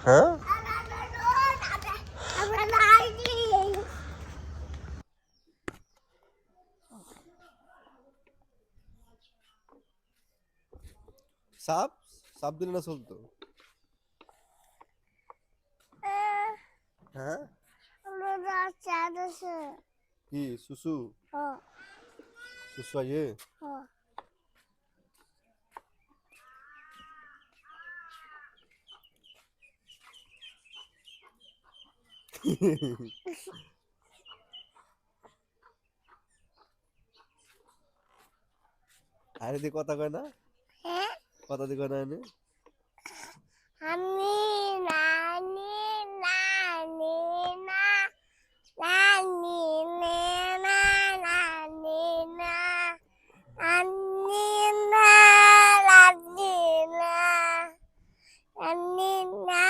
হ্যাঁ সাপ সাপ দিলে না চলতো হ্যাঁ কি সুসু সুসু আইয়ে আরে দি কথা কয় না কথা দি কয় না এনে আমি নানি নানি না নানি নে না নানি না নানি না নানি না নানি না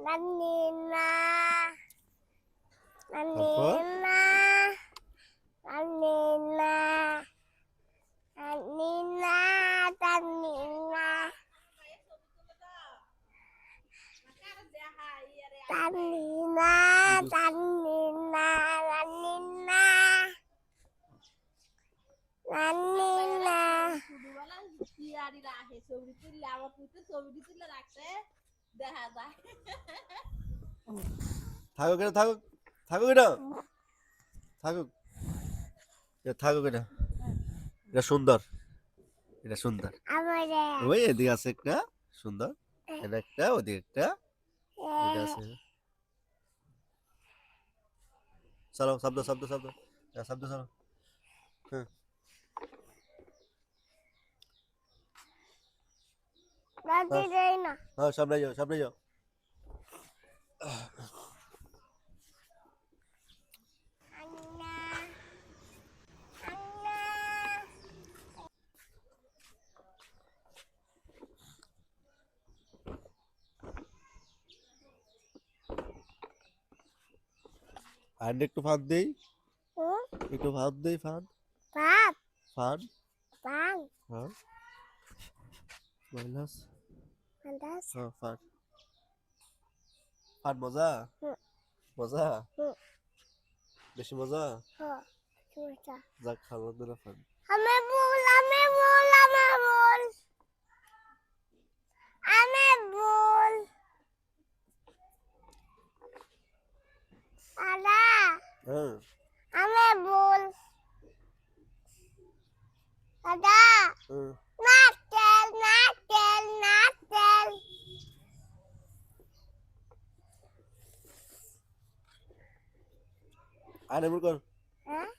নানি না নানি তারপর না নানি না নানি না নানি না Tanina, Tanina, Tanina, Tanina. থাকুক এটা থাকুক থাকুক এটা থাকুক এটা থাকুক এটা সুন্দর এটা সুন্দর ওই এদিকে আছে একটা সুন্দর এটা একটা ওদিকে একটা এটা আছে চলো শব্দ শব্দ শব্দ শব্দ চলো হ্যাঁ হ্যাঁ সামনে যাও সামনে যাও আর একটু ফাঁদ দেই একটু ফাঁদ দেই ফাঁদ ফাঁদ হ্যাঁ মাইনাস হ্যাঁ ফাঁদ ফাঁদ মজা মজা বেশি মজা যাক খাবার দিলে ফাঁদ আমি বল আমি বল আমি বল আমি বল আলা হ্যাঁ আমি বল দাদা হ্যাঁ নাটেল নাটেল নাটেল আর এমন কর হ্যাঁ